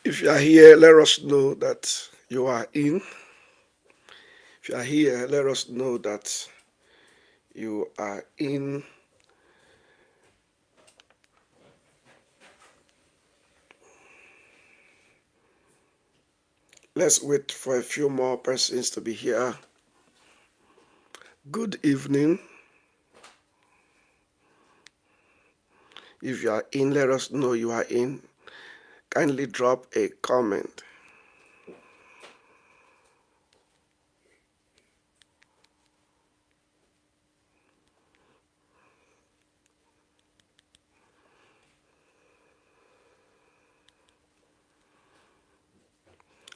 If you are here, let us know that you are in. If you are here, let us know that you are in. Let's wait for a few more persons to be here. Good evening. If you are in, let us know you are in. Kindly drop a comment.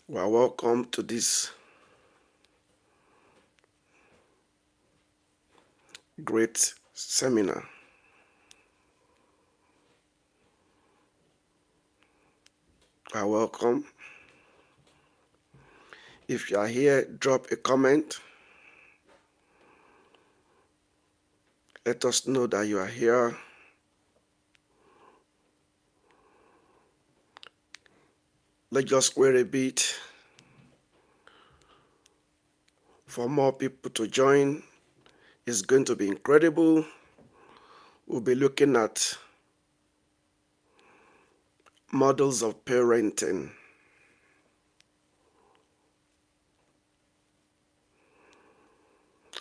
You are welcome to this great seminar. You are welcome. If you are here, drop a comment. Let us know that you are here. Let's just wait a bit for more people to join. It's going to be incredible. We'll be looking at models of parenting.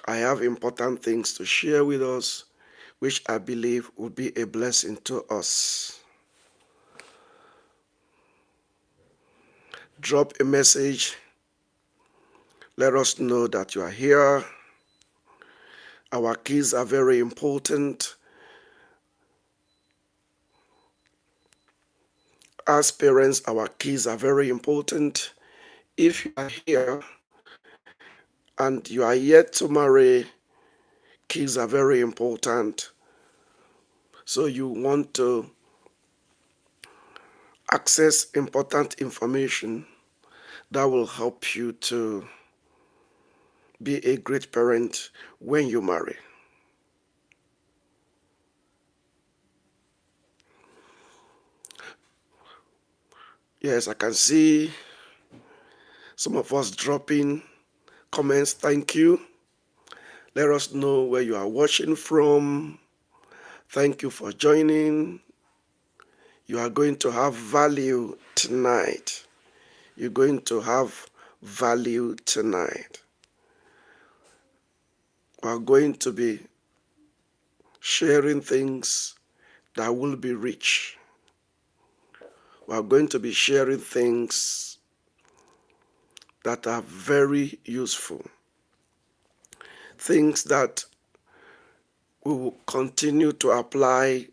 I have important things to share with us, which I believe will be a blessing to us. Drop a message. Let us know that you are here. Our kids are very important. As parents, our kids are very important. If you are here and you are yet to marry, kids are very important. So you want to access important information that will help you to be a great parent when you marry. Yes, I can see some of us dropping comments. Thank you. Let us know where you are watching from. Thank you for joining. You are going to have value tonight. You're going to have value tonight. We are going to be sharing things that will be rich. We are going to be sharing things that are very useful. Things that we will continue to apply,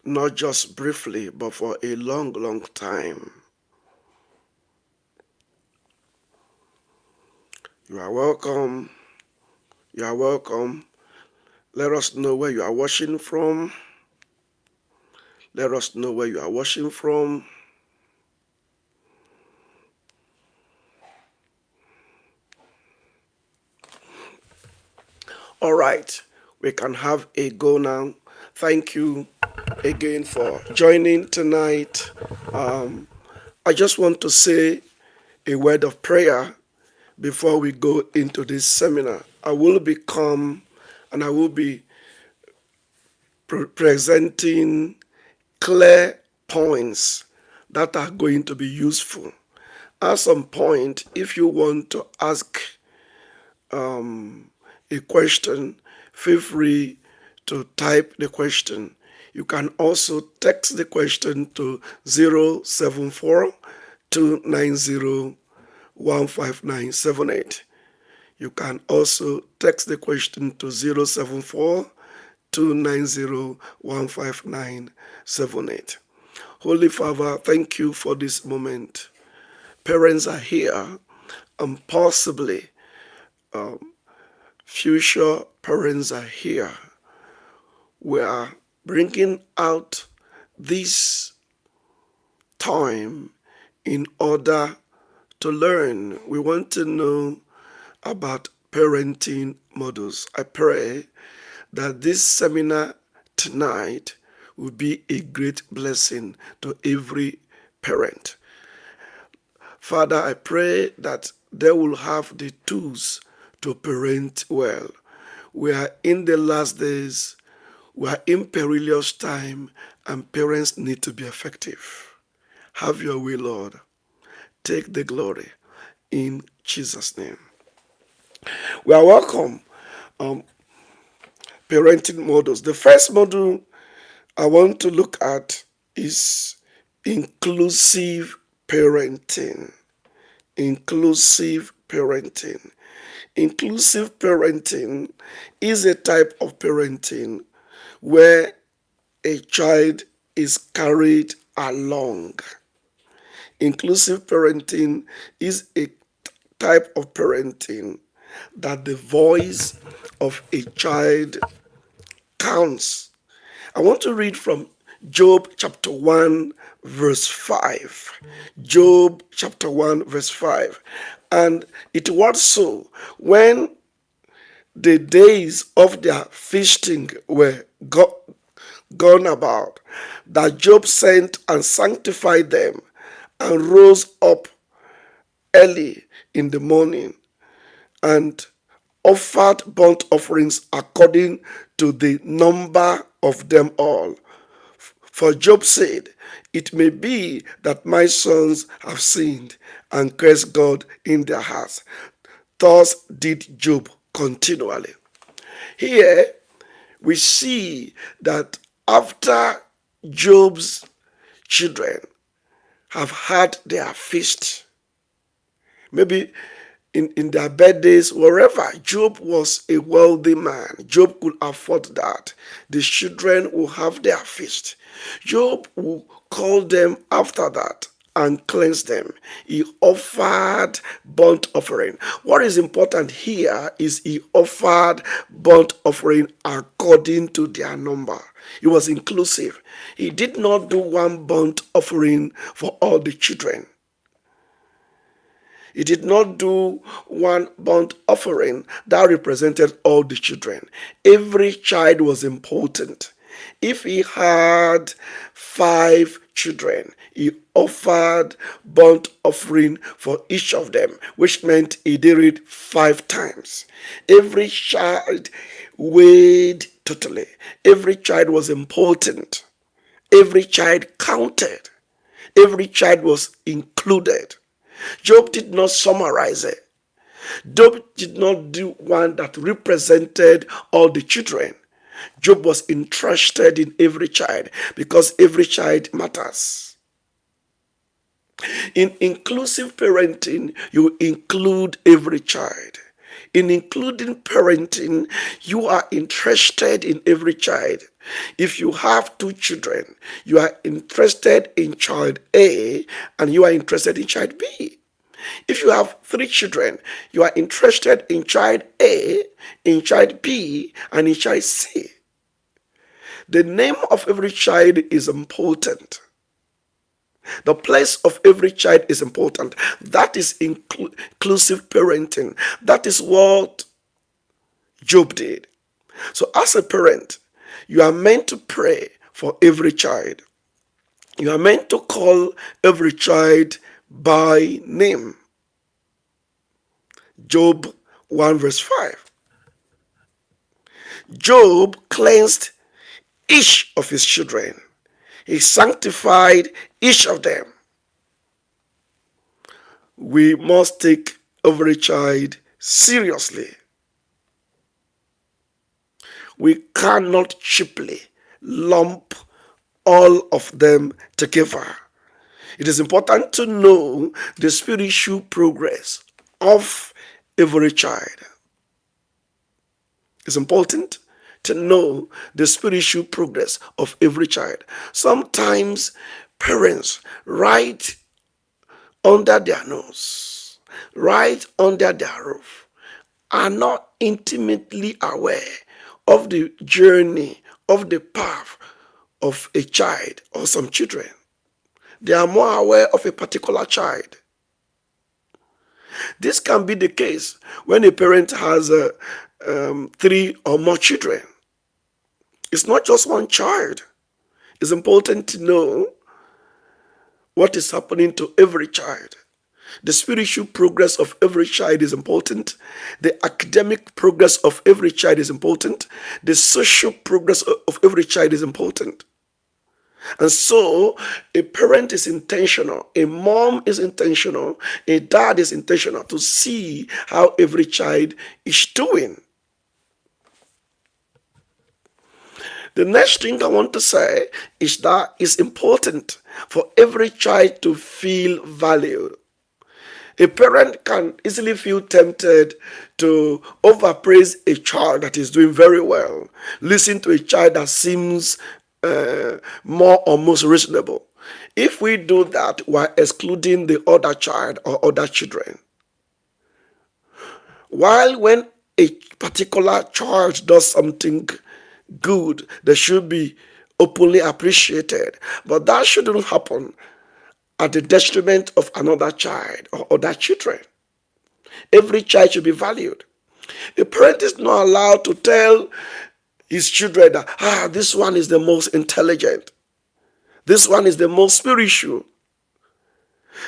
not just briefly, but for a long, long time. You are welcome. You are welcome. Let us know where you are watching from. Let us know where you are watching from. All right, we can have a go now. Thank you again for joining tonight. I just want to say a word of prayer before we go into this seminar. I will become and I will be presenting clear points that are going to be useful. At some point, if you want to ask a question, feel free to type the question. You can also text the question to 074 290 15978. You can also text the question to 074 290 15978. Holy Father, thank you for this moment. Parents are here, and possibly future parents are here. We are bringing out this time in order to learn. We want to know about parenting models. I pray that this seminar tonight will be a great blessing to every parent. Father, I pray that they will have the tools to parent well. We are in the last days, we are in perilous time, and parents need to be effective. Have your way, Lord. Take the glory in Jesus' name. We are welcome. Parenting models. The first model I want to look at is inclusive parenting. Inclusive parenting. Inclusive parenting is a type of parenting where a child is carried along. Inclusive parenting is a type of parenting that the voice of a child counts. I want to read from Job chapter 1, verse 5. Job chapter 1, verse 5. And it was so when the days of their feasting were gone about, that Job sent and sanctified them and rose up early in the morning and offered burnt offerings according to the number of them all. For Job said, "It may be that my sons have sinned and cursed God in their hearts." Thus did Job continually. Here we see that after Job's children have had their feast, maybe in their birthdays, wherever, Job was a wealthy man. Job could afford that. The children will have their feast. Job will call them after that and cleanse them. He offered burnt offering. What is important here is he offered burnt offering according to their number. It was inclusive. He did not do one burnt offering for all the children. He did not do one burnt offering that represented all the children. Every child was important. If he had 5 children, he offered burnt offering for each of them, which meant he did it 5 times. Every child weighed totally. Every child was important. Every child counted. Every child was included. Job did not summarize it. Job did not do one that represented all the children. Job was interested in every child because every child matters. In inclusive parenting, you include every child. In including parenting, you are interested in every child. If you have 2 children, you are interested in child A and you are interested in child B. If you have 3 children, you are interested in child A, in child B, and in child C. The name of every child is important. The place of every child is important. That is inclusive parenting. That is what Job did. So as a parent, you are meant to pray for every child. You are meant to call every child by name. Job 1 verse 5. Job cleansed each of his children. He sanctified each of them. We must take every child seriously. We cannot cheaply lump all of them together. It is important to know the spiritual progress of every child. It's important to know the spiritual progress of every child. Sometimes parents, right under their nose, right under their roof, are not intimately aware of the journey, of the path of a child or some children. They are more aware of a particular child. This can be the case when a parent has 3 or more children. It's not just one child. It's important to know what is happening to every child. The spiritual progress of every child is important. The academic progress of every child is important. The social progress of every child is important. And so a parent is intentional, a mom is intentional, a dad is intentional to see how every child is doing. The next thing I want to say is that it's important for every child to feel valued. A parent can easily feel tempted to overpraise a child that is doing very well, listen to a child that seems more or most reasonable. If we do that, we're excluding the other child or other children. While when a particular child does something good, they should be openly appreciated. But that shouldn't happen at the detriment of another child or other children. Every child should be valued. A parent is not allowed to tell his children that, this one is the most intelligent. This one is the most spiritual.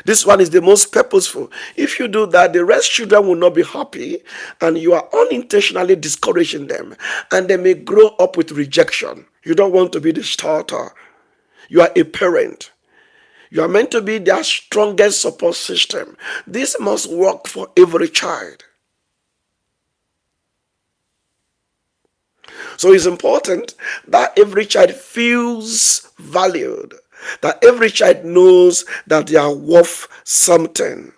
This one is the most purposeful. If you do that, the rest children will not be happy, and you are unintentionally discouraging them, and they may grow up with rejection. You don't want to be the starter. You are a parent. You are meant to be their strongest support system. This must work for every child. So it's important that every child feels valued, that every child knows that they are worth something.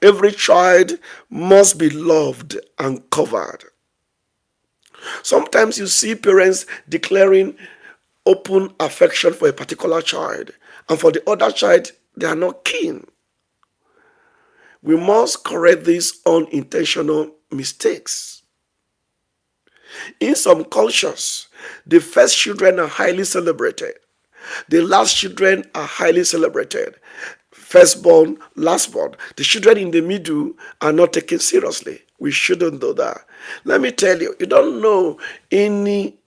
Every child must be loved and covered. Sometimes you see parents declaring open affection for a particular child, and for the other child, they are not keen. We must correct these unintentional mistakes. In some cultures, the first children are highly celebrated. The last children are highly celebrated. Firstborn, lastborn. The children in the middle are not taken seriously. We shouldn't do that. Let me tell you, you don't know any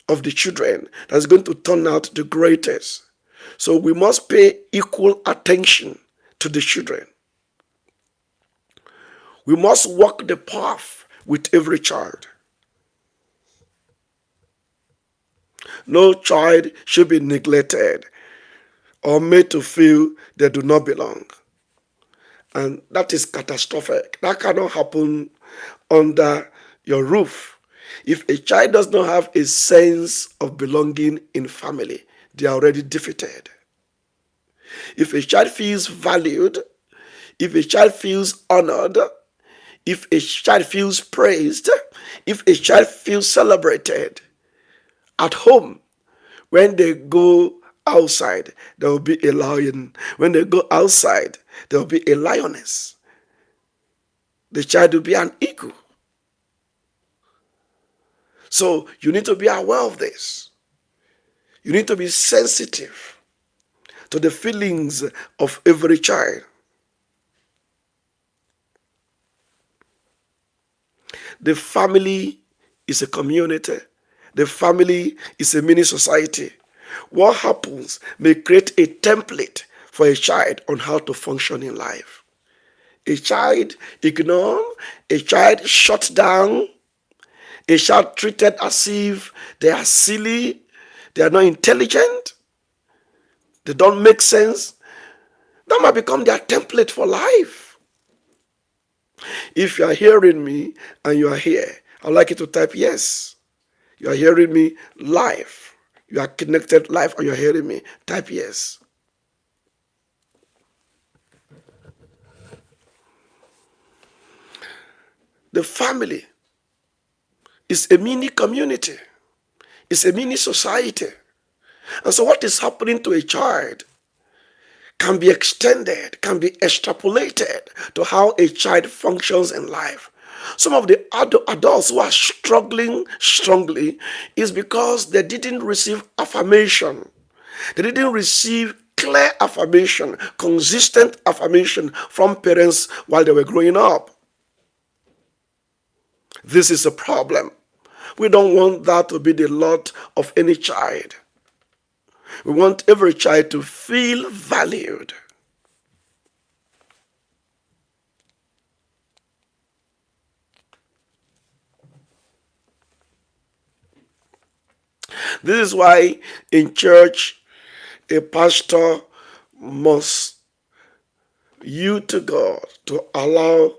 of the children that's going to turn out the greatest. So we must pay equal attention to the children. We must walk the path with every child. No child should be neglected or made to feel they do not belong. And that is catastrophic. That cannot happen under your roof. If a child does not have a sense of belonging in family, they are already defeated. If a child feels valued, if a child feels honored, if a child feels praised, if a child feels celebrated at home, when they go outside, there will be a lion. When they go outside, there will be a lioness. The child will be an eagle. So you need to be aware of this. You need to be sensitive to the feelings of every child. The family is a community. The family is a mini society. What happens may create a template for a child on how to function in life. A child ignored, a child shut down, a child treated as if they are silly, they are not intelligent, they don't make sense. That might become their template for life. If you are hearing me and you are here, I'd like you to type yes. You are hearing me live. You are connected live and you are hearing me. Type yes. The family is a mini community. It's a mini society. And so what is happening to a child can be extended, can be extrapolated to how a child functions in life. Some of the adults who are struggling strongly is because they didn't receive affirmation. They didn't receive clear affirmation, consistent affirmation from parents while they were growing up. This is a problem. We don't want that to be the lot of any child. We want every child to feel valued. This is why in church, a pastor must yield to God to allow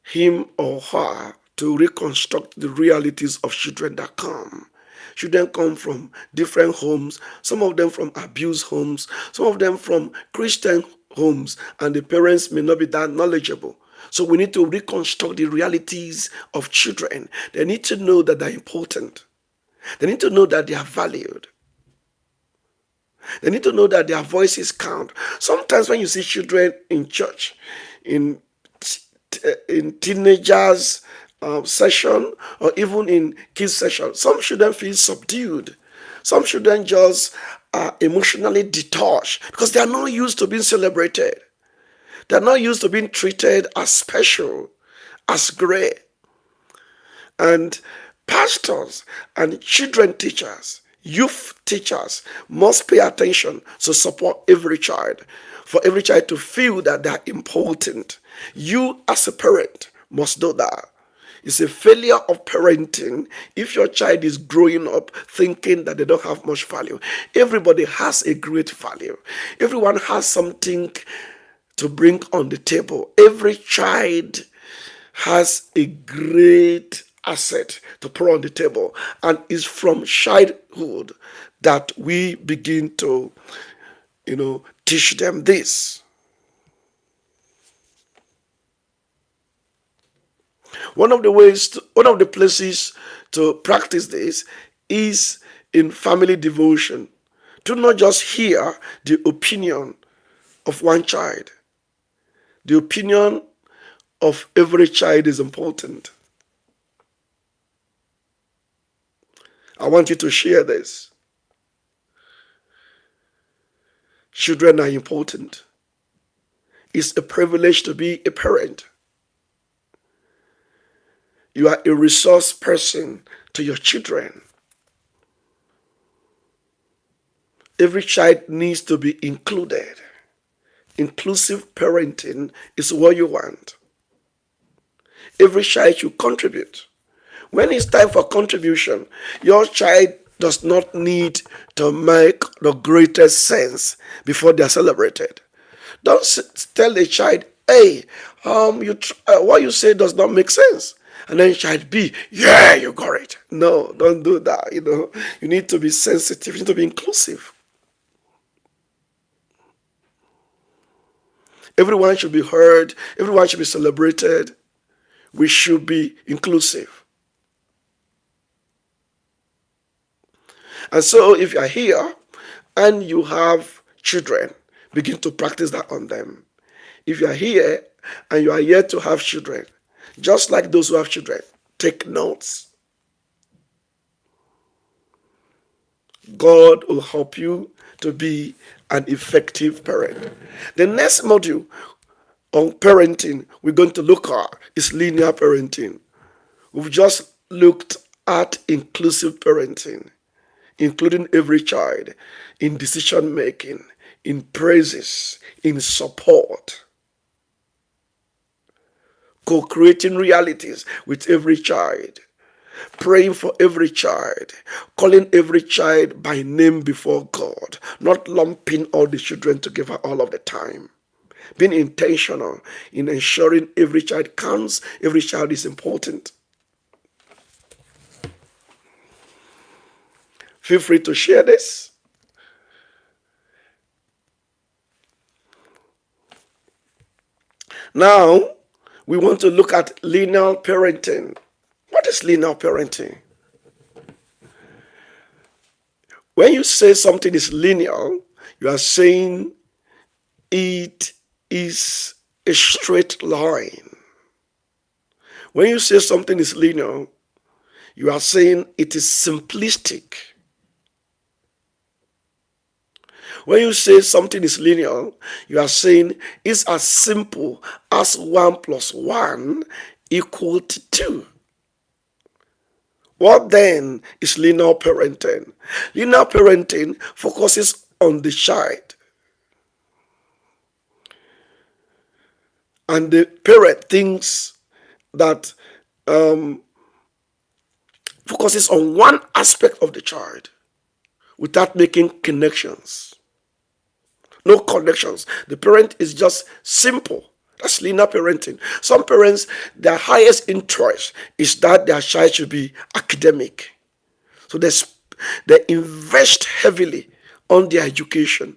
him or her to reconstruct the realities of children that come. Children come from different homes, some of them from abused homes, some of them from Christian homes, and the parents may not be that knowledgeable. So we need to reconstruct the realities of children. They need to know that they're important. They need to know that they are valued. They need to know that their voices count. Sometimes when you see children in church, in teenagers session, or even in kids session, some children feel subdued. Some children just are emotionally detached because they are not used to being celebrated. They are not used to being treated as special, as great. And pastors and children teachers, youth teachers must pay attention to support every child, for every child to feel that they are important. You as a parent must know that. It's a failure of parenting if your child is growing up thinking that they don't have much value. Everybody has a great value. Everyone has something to bring on the table. Every child has a great asset to put on the table, and it's from childhood that we begin to teach them this. One of the places to practice this is in family devotion. Do not just hear the opinion of one child. The opinion of every child is important. I want you to share this. Children are important. It's a privilege to be a parent. You are a resource person to your children. Every child needs to be included. Inclusive parenting is what you want. Every child should contribute. When it's time for contribution, your child does not need to make the greatest sense before they are celebrated. Don't tell a child, hey, what you say does not make sense. And then child B, yeah, you got it. No, don't do that. You need to be sensitive. You need to be inclusive. Everyone should be heard. Everyone should be celebrated. We should be inclusive. And so if you are here and you have children, begin to practice that on them. If you are here and you are yet to have children, just like those who have children, take notes. God will help you to be an effective parent. The next module on parenting we're going to look at is linear parenting. We've just looked at inclusive parenting, including every child in decision making, in praises, in support, co-creating realities with every child, praying for every child, calling every child by name before God, not lumping all the children together all of the time. Being intentional in ensuring every child counts, every child is important. Feel free to share this. Now, we want to look at linear parenting. What is linear parenting? When you say something is linear, you are saying it is a straight line. When you say something is linear, you are saying it is simplistic. When you say something is linear, you are saying it's as simple as 1 + 1 = 2. What then is linear parenting? Linear parenting focuses on the child, and the parent thinks that focuses on one aspect of the child without making connections. No connections. The parent is just simple. That's linear parenting. Some parents, their highest interest is that their child should be academic. So they invest heavily on their education.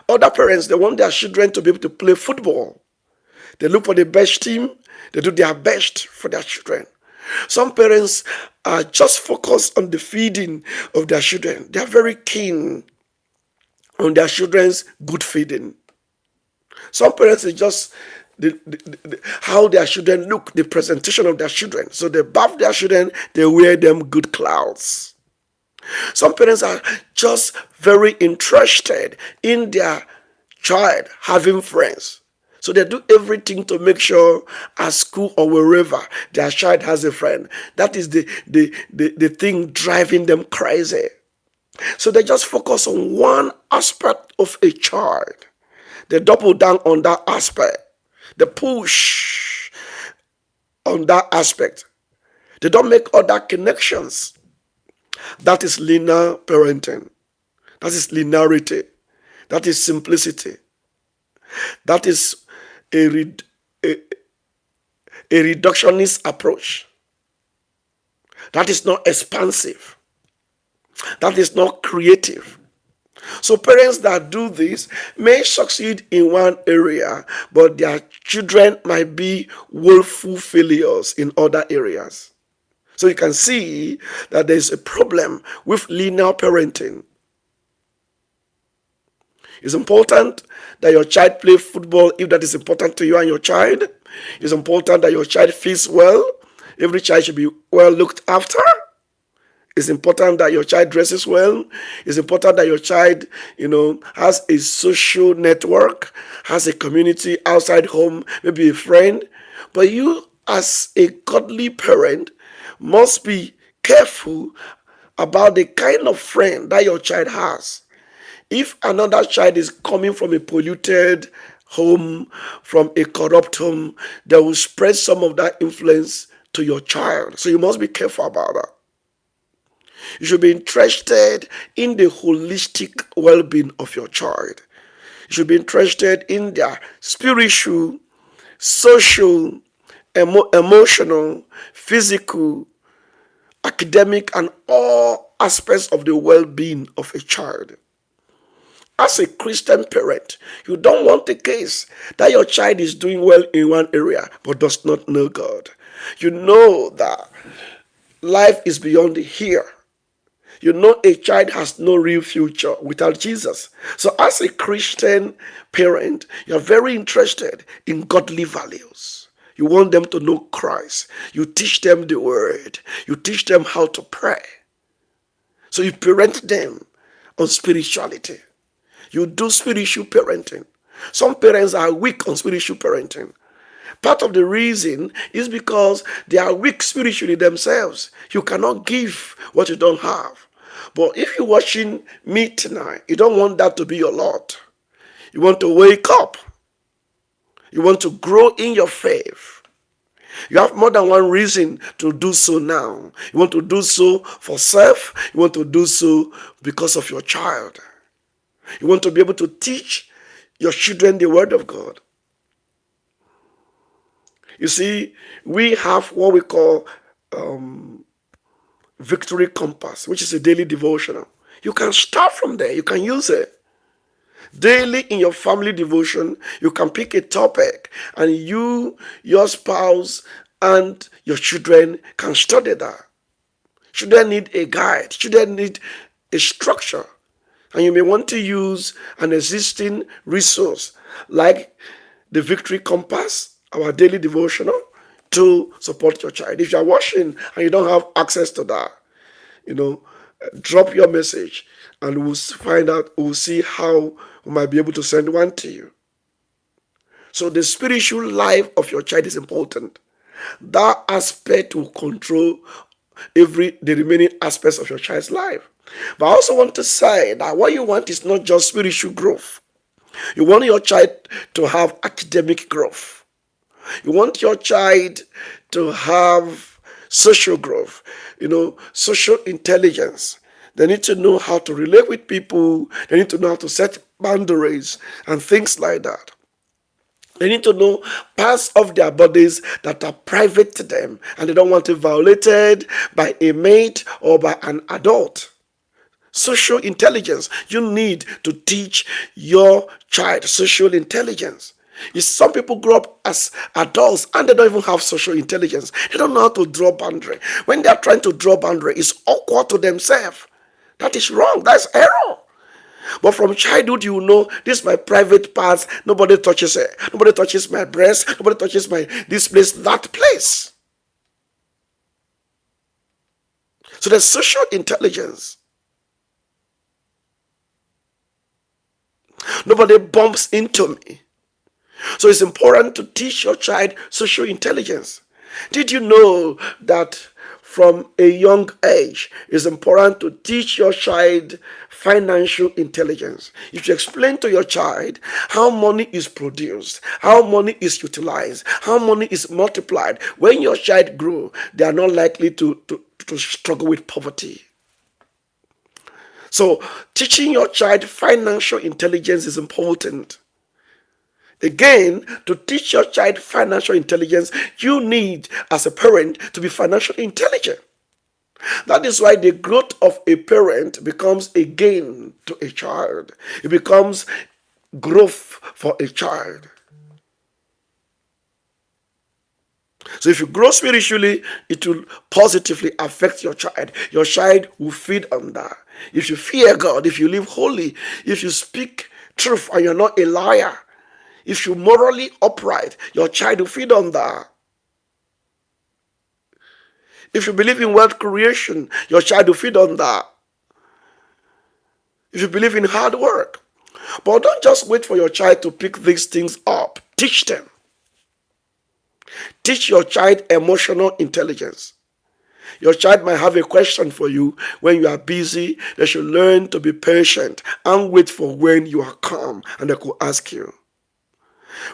Other parents, they want their children to be able to play football. They look for the best team. They do their best for their children. Some parents are just focused on the feeding of their children. They are very keen on their children's good feeding. Some parents is just how their children look, the presentation of their children. So they bath their children, they wear them good clothes. Some parents are just very interested in their child having friends. So they do everything to make sure at school or wherever their child has a friend. That is the thing driving them crazy. So they just focus on one aspect of a child. They double down on that aspect. They push on that aspect. They don't make other connections. That is linear parenting. That is linearity. That is simplicity. That is a reductionist approach. That is not expansive. That is not creative. So parents that do this may succeed in one area, but their children might be woeful failures in other areas. So you can see that there's a problem with linear parenting. It's important that your child play football if that is important to you and your child. It's important that your child feels well. Every child should be well looked after. It's important that your child dresses well. It's important that your child, has a social network, has a community outside home, maybe a friend. But you, as a godly parent, must be careful about the kind of friend that your child has. If another child is coming from a polluted home, from a corrupt home, they will spread some of that influence to your child. So you must be careful about that. You should be interested in the holistic well-being of your child. You should be interested in their spiritual, social, emotional, physical, academic, and all aspects of the well-being of a child. As a Christian parent, you don't want the case that your child is doing well in one area but does not know God. You know that life is beyond here. You know a child has no real future without Jesus. So as a Christian parent, you're very interested in godly values. You want them to know Christ. You teach them the word. You teach them how to pray. So you parent them on spirituality. You do spiritual parenting. Some parents are weak on spiritual parenting. Part of the reason is because they are weak spiritually themselves. You cannot give what you don't have. But if you're watching me tonight, you don't want that to be your lot. You want to wake up. You want to grow in your faith. You have more than one reason to do so now. You want to do so for self. You want to do so because of your child. You want to be able to teach your children the word of God. You see, we have what we call Victory Compass, which is a daily devotional. You can start from there. You can use it. Daily in your family devotion, you can pick a topic and you, your spouse, and your children can study that. Children need a guide. Children need a structure. And you may want to use an existing resource like the Victory Compass, our daily devotional, to support your child. If you're watching and you don't have access to that, drop your message and we'll find out, we'll see how we might be able to send one to you. So the spiritual life of your child is important. that aspect will control the remaining aspects of your child's life. But I also want to say that what you want is not just spiritual growth. You want your child to have academic growth. You want your child to have social growth, social intelligence. They need to know how to relate with people. They need to know how to set boundaries and things like that. They need to know parts of their bodies that are private to them and they don't want it violated by a mate or by an adult. Social intelligence. You need to teach your child social intelligence. Some people grow up as adults and they don't even have social intelligence. They don't know how to draw boundary. When they are trying to draw boundary, it's awkward to themselves. That is wrong. That's error. But from childhood, you know, this is my private parts. Nobody touches it. Nobody touches my breast. Nobody touches this place, that place. So there's social intelligence. Nobody bumps into me. So it's important to teach your child social intelligence. Did you know that from a young age, it's important to teach your child financial intelligence? If you explain to your child how money is produced, how money is utilized, how money is multiplied, when your child grows, they are not likely to struggle with poverty. So teaching your child financial intelligence is important. Again, to teach your child financial intelligence, you need, as a parent, to be financially intelligent. That is why the growth of a parent becomes a gain to a child. It becomes growth for a child. So if you grow spiritually, it will positively affect your child. Your child will feed on that. If you fear God, if you live holy, if you speak truth and you're not a liar, if you're morally upright, your child will feed on that. If you believe in wealth creation, your child will feed on that. If you believe in hard work. But don't just wait for your child to pick these things up. Teach them. Teach your child emotional intelligence. Your child might have a question for you when you are busy. They should learn to be patient and wait for when you are calm and they could ask you.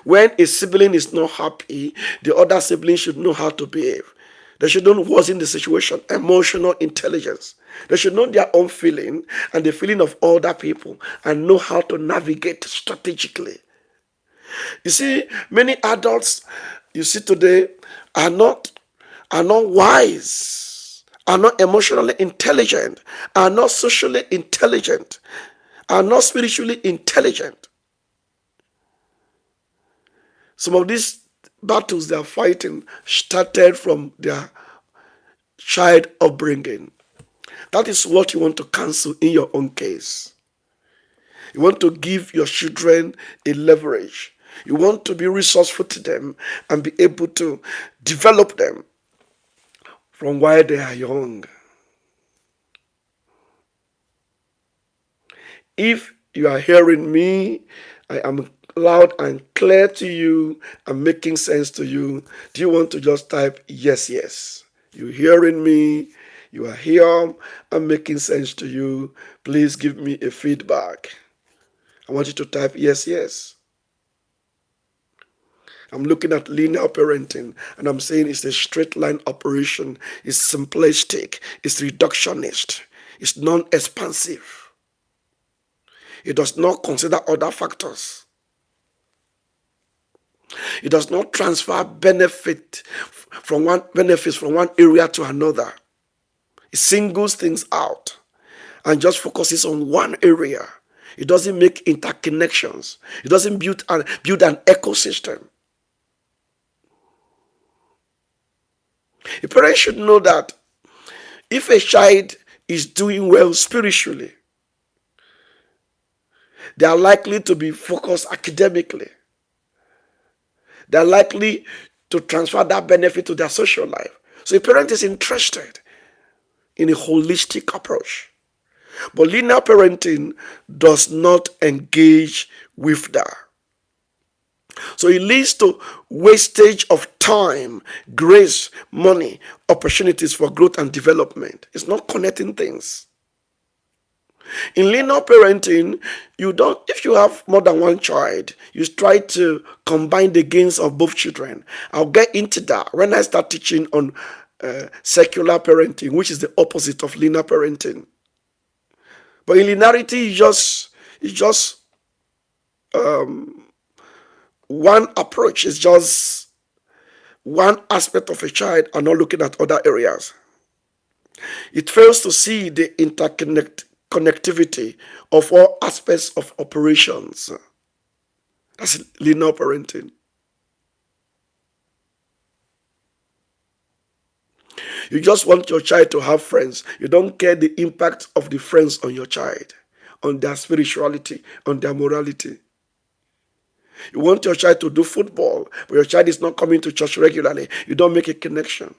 When a sibling is not happy, the other sibling should know how to behave. They should not worsen the situation. Emotional intelligence. They should know their own feeling and the feeling of other people and know how to navigate strategically. You see, many adults you see today are not wise, are not emotionally intelligent, are not socially intelligent, are not spiritually intelligent. Some of these battles they are fighting started from their child upbringing. That is what you want to cancel in your own case. You want to give your children a leverage. You want to be resourceful to them and be able to develop them from while they are young. If you are hearing me, I am loud and clear to you and making sense to you. Do you want to just type yes, yes? You hearing me? You are here. I'm making sense to you. Please give me a feedback. I want you to type yes, yes. I'm looking at linear parenting and I'm saying it's a straight line operation. It's simplistic. It's reductionist. It's non-expansive. It does not consider other factors. It does not transfer benefits from one area to another. It singles things out and just focuses on one area. It doesn't make interconnections. It doesn't build an ecosystem. A parent should know that if a child is doing well spiritually, they are likely to be focused academically. They are likely to transfer that benefit to their social life. So a parent is interested in a holistic approach. But linear parenting does not engage with that. So it leads to wastage of time, grace, money, opportunities for growth and development. It's not connecting things. In linear parenting, you don't, if you have more than one child, you try to combine the gains of both children. I'll get into that when I start teaching on secular parenting, which is the opposite of linear parenting. But in linearity, it's just one approach. It's just one aspect of a child and not looking at other areas. It fails to see the connectivity of all aspects of operations. That's linear parenting. You just want your child to have friends. You don't care the impact of the friends on your child, on their spirituality, on their morality. You want your child to do football, but your child is not coming to church regularly. You don't make a connection.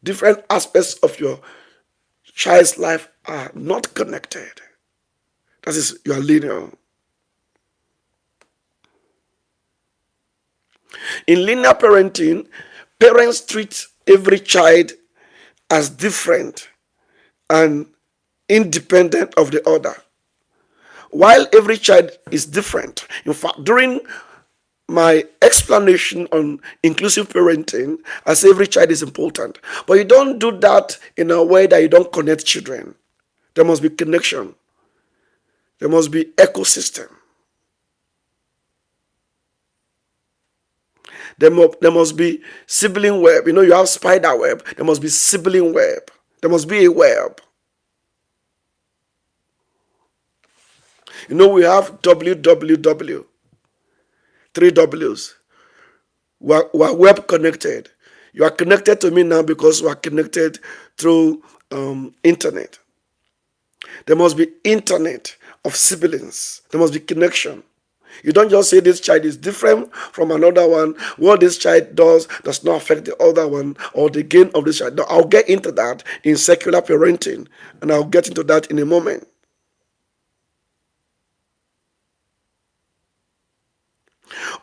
Different aspects of your child's life are not connected. That is, you are linear. In linear parenting, parents treat every child as different and independent of the other. While every child is different, in fact, during my explanation on inclusive parenting, I say every child is important. But you don't do that in a way that you don't connect children. There must be connection. There must be ecosystem. There must be sibling web. You have spider web. There must be sibling web. There must be a web. We have www. 3 W's. We are web connected. You are connected to me now because we are connected through internet. There must be internet of siblings. There must be connection. You don't just say this child is different from another one. What this child does not affect the other one or the gain of this child. No, I'll get into that in secular parenting, and I'll get into that in a moment.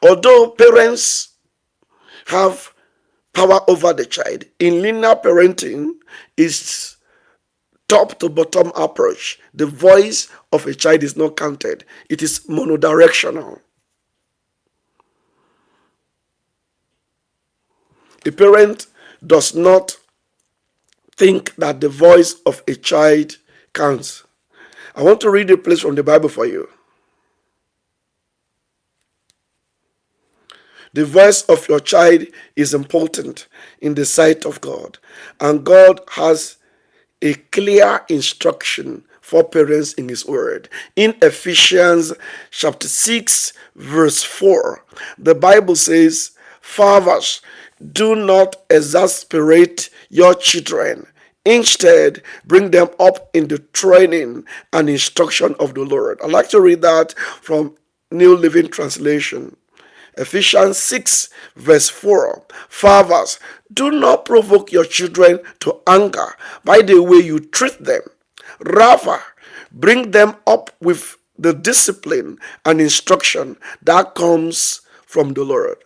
Although parents have power over the child, in linear parenting is top to bottom approach. The voice of a child is not counted. It is monodirectional. A parent does not think that the voice of a child counts. I want to read a place from the Bible for you. The voice of your child is important in the sight of God, and God has a clear instruction for parents in His Word. In Ephesians chapter 6, verse 4, the Bible says, "Fathers, do not exasperate your children. Instead, bring them up in the training and instruction of the Lord." I'd like to read that from New Living Translation. Ephesians 6, verse 4. "Fathers, do not provoke your children to anger by the way you treat them. Rather, bring them up with the discipline and instruction that comes from the Lord."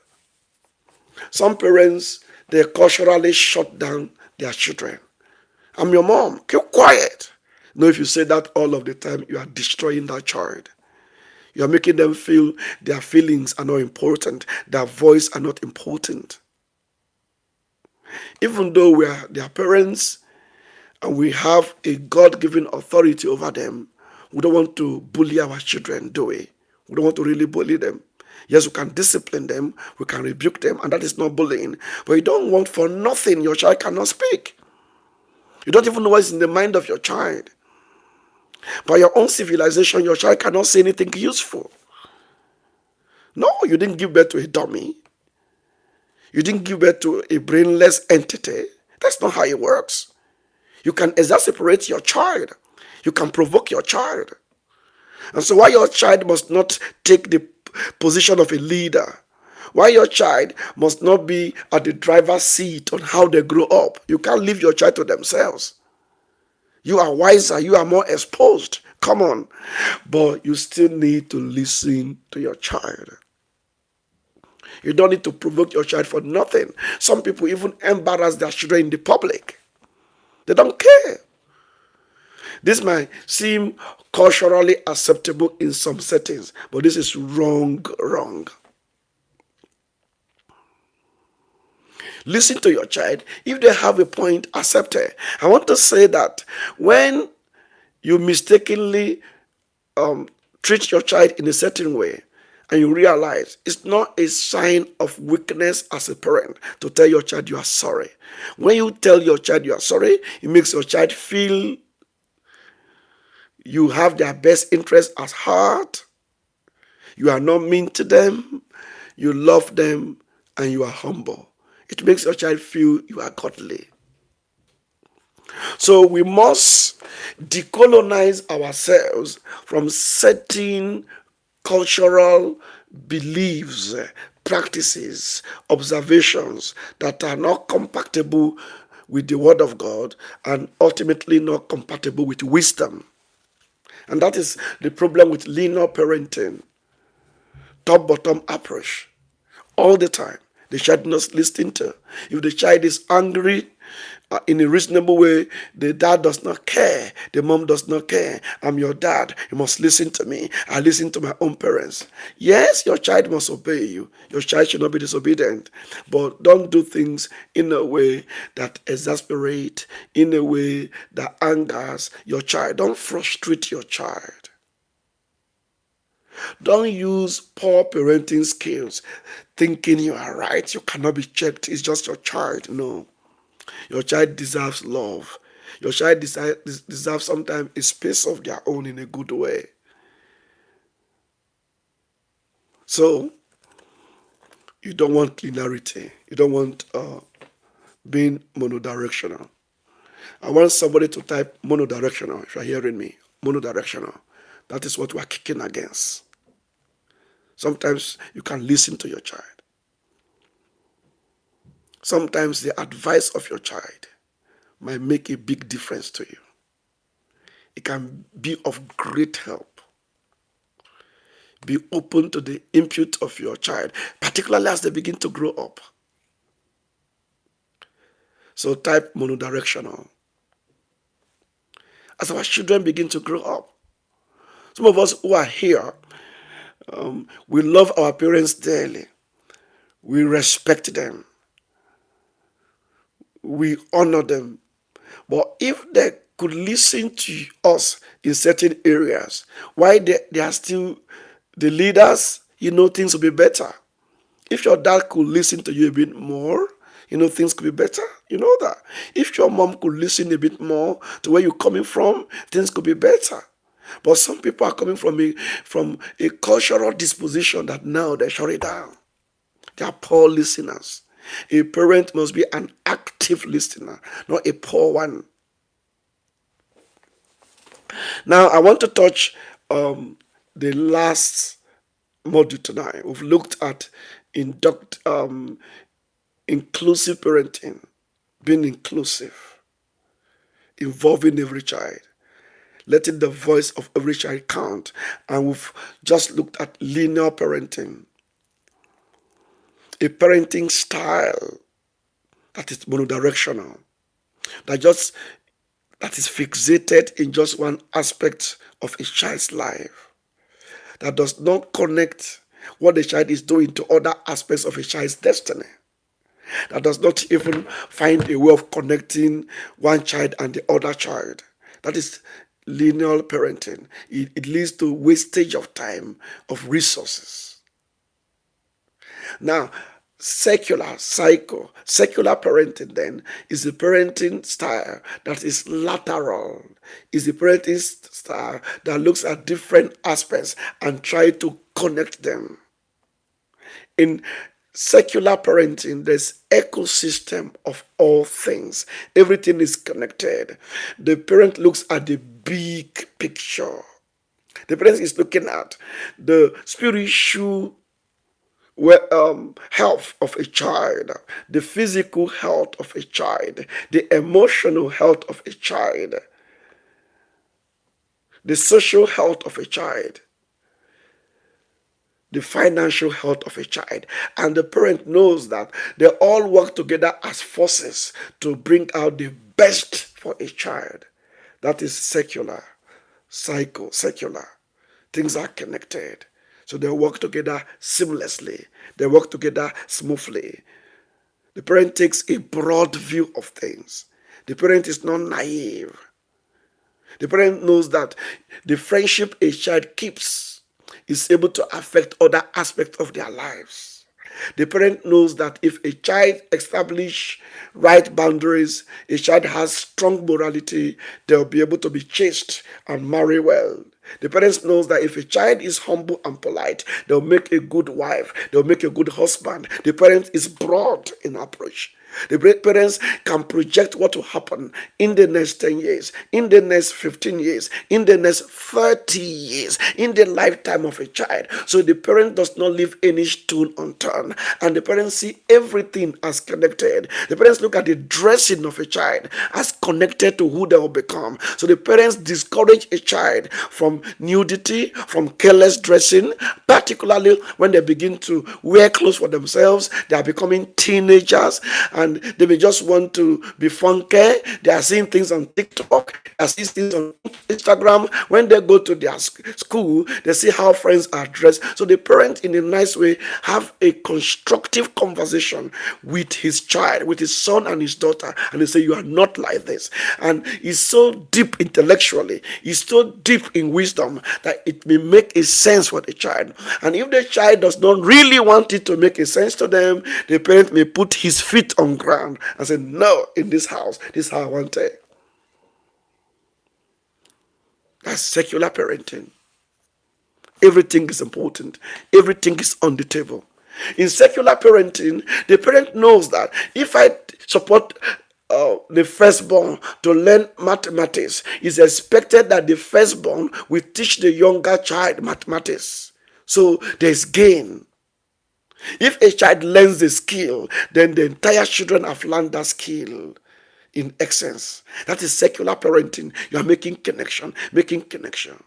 Some parents, they culturally shut down their children. "I'm your mom. Keep quiet." No, if you say that all of the time, you are destroying that child. You are making them feel their feelings are not important. Their voice are not important. Even though we are their parents and we have a God-given authority over them, we don't want to bully our children, do we? We don't want to really bully them. Yes, we can discipline them, we can rebuke them, and that is not bullying. But you don't want for nothing your child cannot speak. You don't even know what's in the mind of your child. By your own civilization, your child cannot say anything useful. No, you didn't give birth to a dummy. You didn't give birth to a brainless entity. That's not how it works. You can exasperate your child. You can provoke your child. And so why your child must not take the position of a leader, why your child must not be at the driver's seat on how they grow up. You can't leave your child to themselves. You are wiser. You are more exposed. Come on. But you still need to listen to your child. You don't need to provoke your child for nothing. Some people even embarrass their children in the public. They don't care. This might seem culturally acceptable in some settings, but this is wrong. Listen to your child. If they have a point, accept it. I want to say that when you mistakenly treat your child in a certain way, and you realize it's not a sign of weakness as a parent to tell your child you are sorry. When you tell your child you are sorry, it makes your child feel you have their best interest at heart. You are not mean to them. You love them and you are humble. It makes your child feel you are godly. So we must decolonize ourselves from certain cultural beliefs, practices, observations that are not compatible with the Word of God and ultimately not compatible with wisdom. And that is the problem with linear parenting, top-bottom approach, all the time. The child not listening to. If the child is angry in a reasonable way, the dad does not care. The mom does not care. I'm your dad. You must listen to me. I listen to my own parents. Yes, your child must obey you. Your child should not be disobedient. But don't do things in a way that exasperate, in a way that angers your child. Don't frustrate your child. Don't use poor parenting skills thinking you are right. You cannot be checked. It's just your child. No. Your child deserves love. Your child deserves sometimes a space of their own in a good way. So, you don't want linearity. You don't want being monodirectional. I want somebody to type monodirectional, if you're hearing me. Monodirectional. That is what we're kicking against. Sometimes you can listen to your child. Sometimes the advice of your child might make a big difference to you. It can be of great help. Be open to the input of your child, particularly as they begin to grow up. So type monodirectional. As our children begin to grow up, some of us who are here, we love our parents dearly. We respect them. We honor them. But if they could listen to us in certain areas, why they are still the leaders, things will be better. If your dad could listen to you a bit more, things could be better. You know that. If your mom could listen a bit more to where you're coming from, things could be better. But some people are coming from a cultural disposition that now they shut it down. They are poor listeners. A parent must be an active listener, not a poor one. Now, I want to touch the last module tonight. We've looked at inclusive parenting, being inclusive, involving every child, letting the voice of every child count. And we've just looked at linear parenting, a parenting style that is monodirectional, that is fixated in just one aspect of a child's life, that does not connect what the child is doing to other aspects of a child's destiny, that does not even find a way of connecting one child and the other child. That is linear parenting. It leads to wastage of time, of resources. Now, secular parenting then is a parenting style that is lateral, is a parenting style that looks at different aspects and try to connect them. In secular parenting, there's ecosystem of all things. Everything is connected. The parent looks at the big picture. The parent is looking at the spiritual health of a child, the physical health of a child, the emotional health of a child. the social health of a child, the financial health of a child. And the parent knows that they all work together as forces to bring out the best for a child. That is secular, secular. Things are connected. So they work together seamlessly. They work together smoothly. The parent takes a broad view of things. The parent is not naive. The parent knows that the friendship a child keeps is able to affect other aspects of their lives. The parent knows that if a child establishes right boundaries, a child has strong morality, they'll be able to be chaste and marry well. The parents knows that if a child is humble and polite, they'll make a good wife, they'll make a good husband. The parent is broad in approach. The great parents can project what will happen in the next 10 years, in the next 15 years, in the next 30 years, in the lifetime of a child. So the parent does not leave any stone unturned. And the parents see everything as connected. The parents look at the dressing of a child as connected to who they will become. So the parents discourage a child from nudity, from careless dressing, particularly when they begin to wear clothes for themselves. They are becoming teenagers and they may just want to be funky. They are seeing things on TikTok, they are seeing things on Instagram. When they go to their school, they see how friends are dressed. So the parent, in a nice way, have a constructive conversation with his child, with his son and his daughter, and they say, you are not like this. And he's so deep intellectually, he's so deep in wisdom that it may make a sense for the child. And if the child does not really want it to make a sense to them, the parent may put his feet on ground and say, no, in this house, this is how I want it. That's secular parenting. Everything is important. Everything is on the table. In secular parenting, the parent knows that if I support the firstborn to learn mathematics, it's expected that the firstborn will teach the younger child mathematics. So there's gain. If a child learns the skill, then the entire children have learned that skill in essence. That is secular parenting. You are making connection, making connection.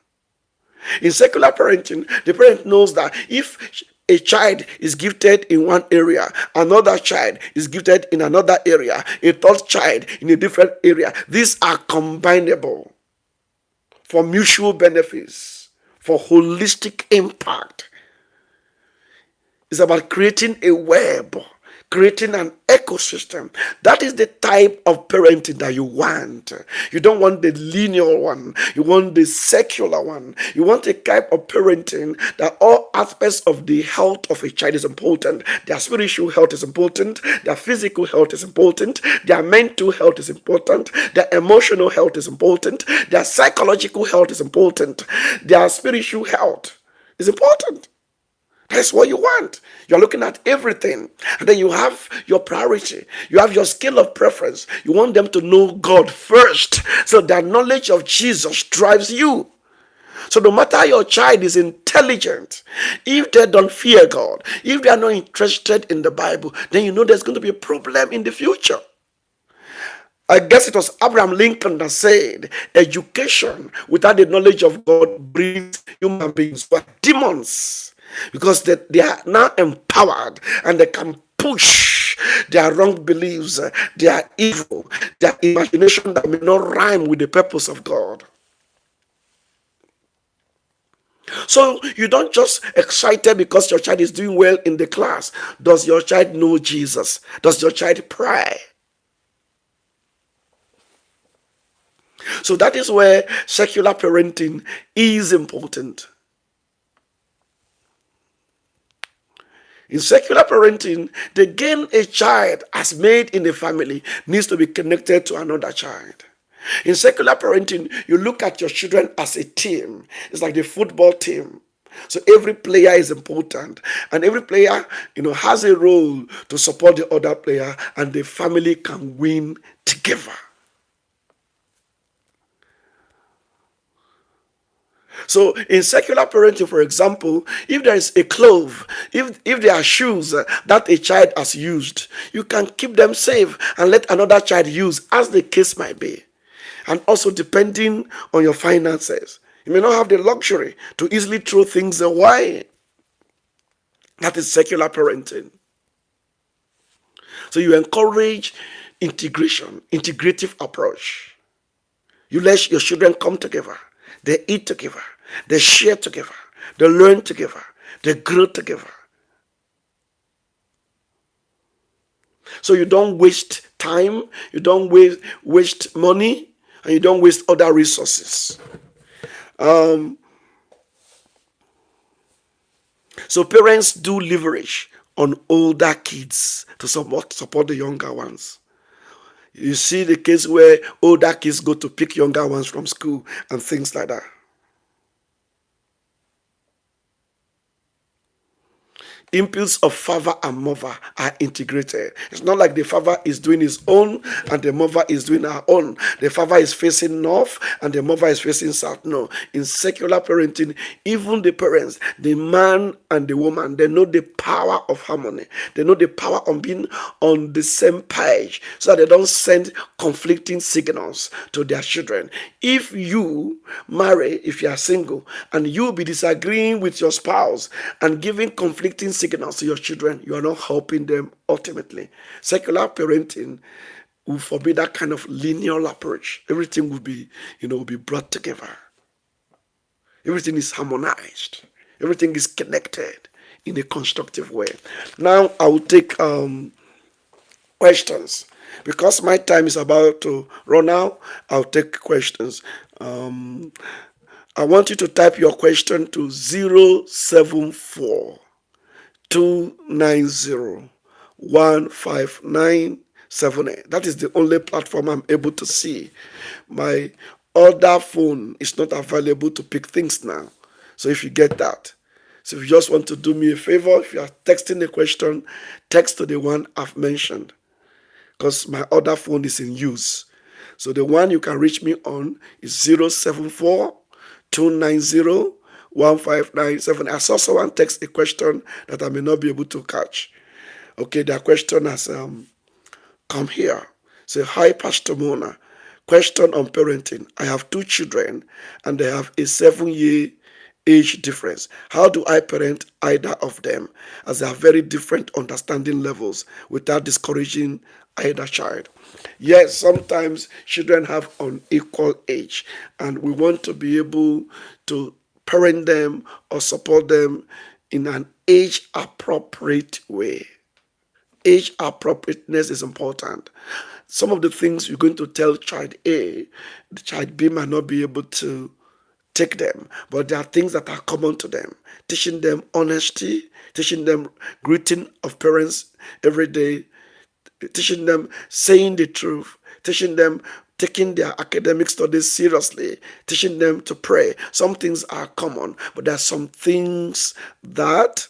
In secular parenting, the parent knows that if a child is gifted in one area, another child is gifted in another area, a third child in a different area, these are combinable for mutual benefits, for holistic impact. It's about creating a web, creating an ecosystem. That is the type of parenting that you want. You don't want the linear one. You want the secular one. You want a type of parenting that all aspects of the health of a child is important. Their spiritual health is important. Their physical health is important. Their mental health is important. Their emotional health is important. Their psychological health is important. Their spiritual health is important. That's what you want. You're looking at everything. And then you have your priority. You have your scale of preference. You want them to know God first. So that knowledge of Jesus drives you. So no matter your child is intelligent, if they don't fear God, if they are not interested in the Bible, then you know there's going to be a problem in the future. I guess it was Abraham Lincoln that said, education without the knowledge of God brings human beings who are demons. Because they are now empowered and they can push their wrong beliefs, their evil, their imagination that may not rhyme with the purpose of God. So you don't just excited because your child is doing well in the class. Does your child know Jesus? Does your child pray? So that is where secular parenting is important. In secular parenting, the gain a child has made in the family needs to be connected to another child. In secular parenting, you look at your children as a team. It's like the football team. So every player is important, and every player, has a role to support the other player, and the family can win together. So in secular parenting, for example, if there is a clothes, if there are shoes that a child has used, you can keep them safe and let another child use, as the case might be. And also depending on your finances. You may not have the luxury to easily throw things away. That is secular parenting. So you encourage integration, integrative approach. You let your children come together. They eat together. They share together. They learn together. They grow together. So you don't waste time, you don't waste money, and you don't waste other resources. So parents do leverage on older kids to support the younger ones. You see the case where older kids go to pick younger ones from school and things like that. Impulse of father and mother are integrated. It's not like the father is doing his own and the mother is doing her own. The father is facing north and the mother is facing south. No. In secular parenting, even the parents, the man and the woman, they know the power of harmony. They know the power of being on the same page so that they don't send conflicting signals to their children. If you marry, if you are single, and you be disagreeing with your spouse and giving conflicting signals to your children, you are not helping them ultimately. Secular parenting will forbid that kind of linear approach. Everything will be, will be brought together. Everything is harmonized. Everything is connected in a constructive way. Now I will take questions. Because my time is about to run out, I'll take questions. I want you to type your question to 074 290 15978. That is the only platform I'm able to see. My other phone is not available to pick things now. So if you get that. So if you just want to do me a favor, if you are texting a question, text to the one I've mentioned. Because my other phone is in use. So the one you can reach me on is 074 290 1597. I saw someone text a question that I may not be able to catch. Okay, their question has come here. Say, hi, Pastor Mona. Question on parenting. I have 2 children and they have a 7-year age difference. How do I parent either of them, as they have very different understanding levels, without discouraging either child? Yes, sometimes children have unequal age, and we want to be able to parent them or support them in an age appropriate way. Age appropriateness is important. Some of the things you're going to tell child A, the child B might not be able to take them, but there are things that are common to them. Teaching them honesty, teaching them greeting of parents every day, teaching them saying the truth, teaching them taking their academic studies seriously, teaching them to pray. Some things are common, but there are some things that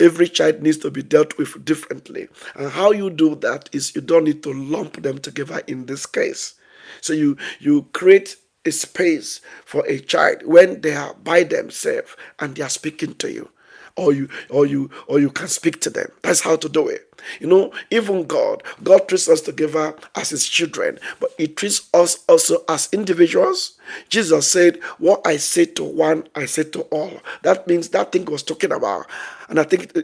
every child needs to be dealt with differently. And how you do that is you don't need to lump them together in this case. So you create a space for a child when they are by themselves and they are speaking to you, or you can speak to them. That's how to do it. Even God treats us together as his children, but he treats us also as individuals. Jesus said, what I say to one, I say to all. That means that thing was talking about, and I think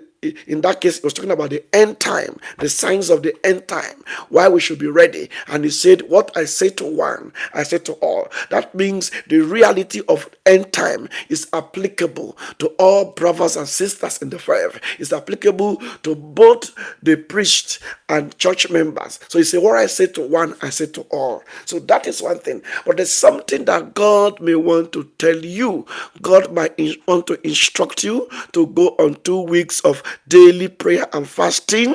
in that case, it was talking about the end time, the signs of the end time, why we should be ready. And he said, what I say to one, I say to all. That means the reality of end time is applicable to all brothers and sisters in the faith. It's applicable to both the priest and church members. So he said, what I say to one, I say to all. So that is one thing. But there's something that God may want to tell you. God might want to instruct you to go on 2 weeks of daily prayer and fasting,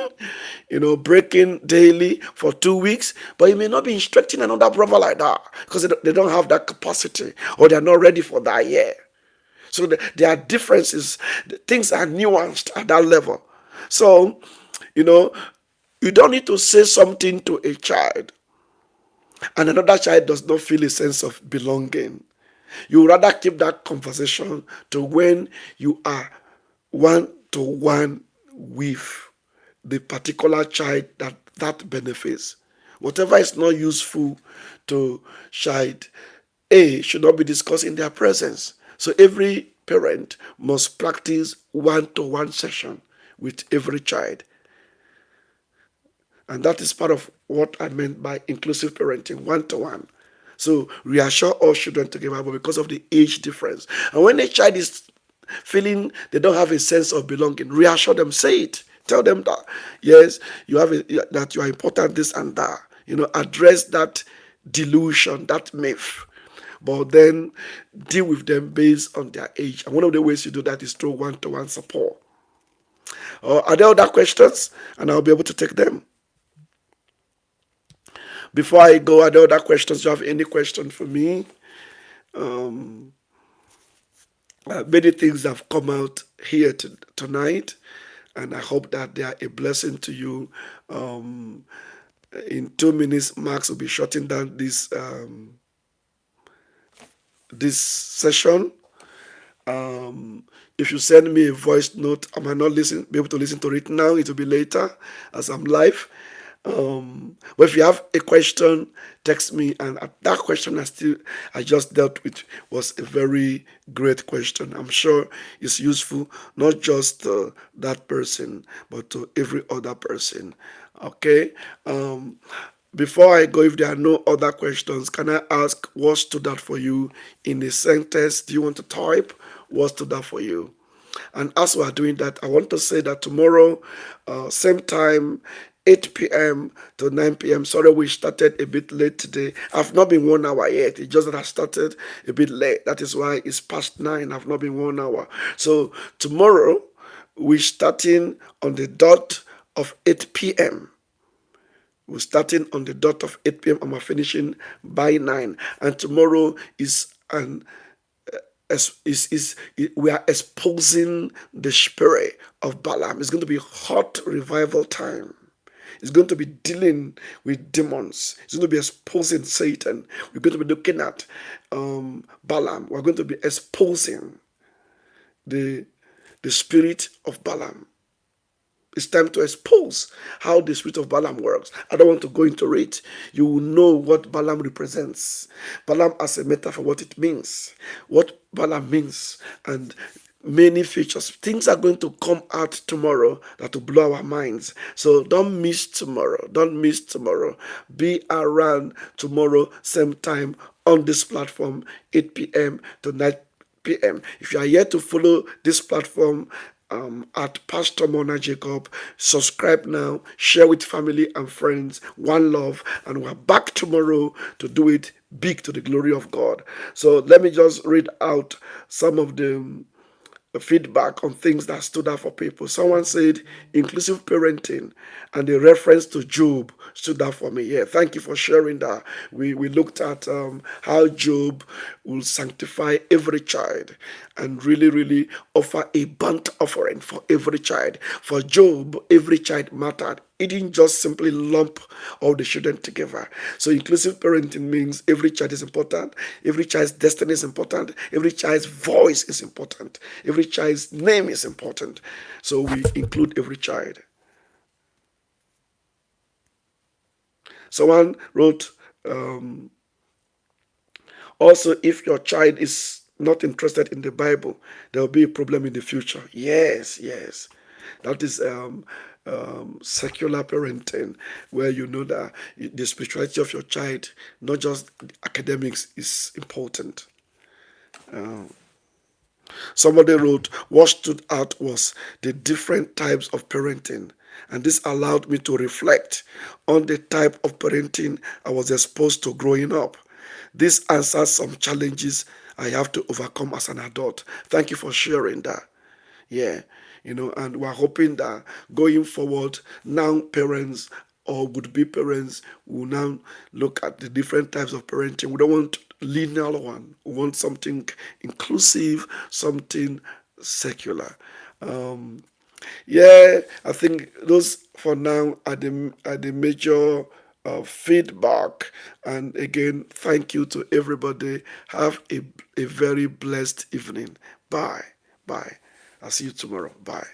breaking daily for 2 weeks. But you may not be instructing another brother like that because they don't have that capacity, or they're not ready for that yet. So there are differences. Things are nuanced at that level. So, you don't need to say something to a child and another child does not feel a sense of belonging. You rather keep that conversation to when you are one-to-one with the particular child that benefits. Whatever is not useful to child A should not be discussed in their presence. So every parent must practice one-to-one session with every child. And that is part of what I meant by inclusive parenting, one-to-one. So reassure all children together, but because of the age difference. And when a child is feeling they don't have a sense of belonging, reassure them, say it. Tell them that, yes, that you are important, this and that. Address that delusion, that myth. But then deal with them based on their age. And one of the ways you do that is through one-to-one support. Are there other questions? And I'll be able to take them. Before I go, are there other questions? Do you have any question for me? Many things have come out here tonight, and I hope that they are a blessing to you. In 2 minutes, Max will be shutting down this session. If you send me a voice note, I might not be able to listen to it now. It will be later as I'm live. But if you have a question, text me. And that question I just dealt with was a very great question. I'm sure it's useful, not just to that person, but to every other person. Okay. Before I go, if there are no other questions, can I ask what stood out for you in a sentence? Do you want to type what stood out for you? And as we are doing that, I want to say that tomorrow, same time, 8 p.m. to 9 p.m. Sorry, we started a bit late today. I've not been 1 hour yet. It's just that I started a bit late. That is why it's past 9. I've not been 1 hour. So tomorrow, we're starting on the dot of 8 p.m. We're starting on the dot of 8 p.m. and we're finishing by 9. And tomorrow is we are exposing the spirit of Balaam. It's going to be hot revival time. It's going to be dealing with demons. It's going to be exposing Satan. We're going to be looking at Balaam. We're going to be exposing the spirit of Balaam. It's time to expose how the spirit of Balaam works. I don't want to go into it. You will know what Balaam represents. Balaam as a metaphor, what it means, what Balaam means, and many features. Things are going to come out tomorrow that will blow our minds. So don't miss tomorrow. Don't miss tomorrow. Be around tomorrow, same time on this platform, 8 p.m. to 9 p.m. If you are yet to follow this platform, at Pastor Mona Jacob, subscribe now, share with family and friends. One love, and we're back tomorrow to do it big to the glory of God. So let me just read out some of the feedback on things that stood out for people. Someone said inclusive parenting, and the reference to Job stood out for me. Yeah, thank you for sharing that. We looked at how Job will sanctify every child and really offer a burnt offering for every child. For Job, every child mattered. He didn't just simply lump all the children together. So inclusive parenting means every child is important, every child's destiny is important, every child's voice is important, every child's name is important. So we include every child. Someone wrote, also, if your child is not interested in the Bible, there will be a problem in the future. Yes. That is secular parenting, where you know that the spirituality of your child, not just academics, is important. Somebody wrote, what stood out was the different types of parenting. And this allowed me to reflect on the type of parenting I was exposed to growing up. This answers some challenges I have to overcome as an adult. Thank you for sharing that. Yeah, and we're hoping that going forward, now parents or would-be parents will now look at the different types of parenting. We don't want linear one. We want something inclusive, something secular. Yeah, I think those for now are the major feedback. And again, thank you to everybody. Have a very blessed evening. Bye. I'll see you tomorrow. Bye.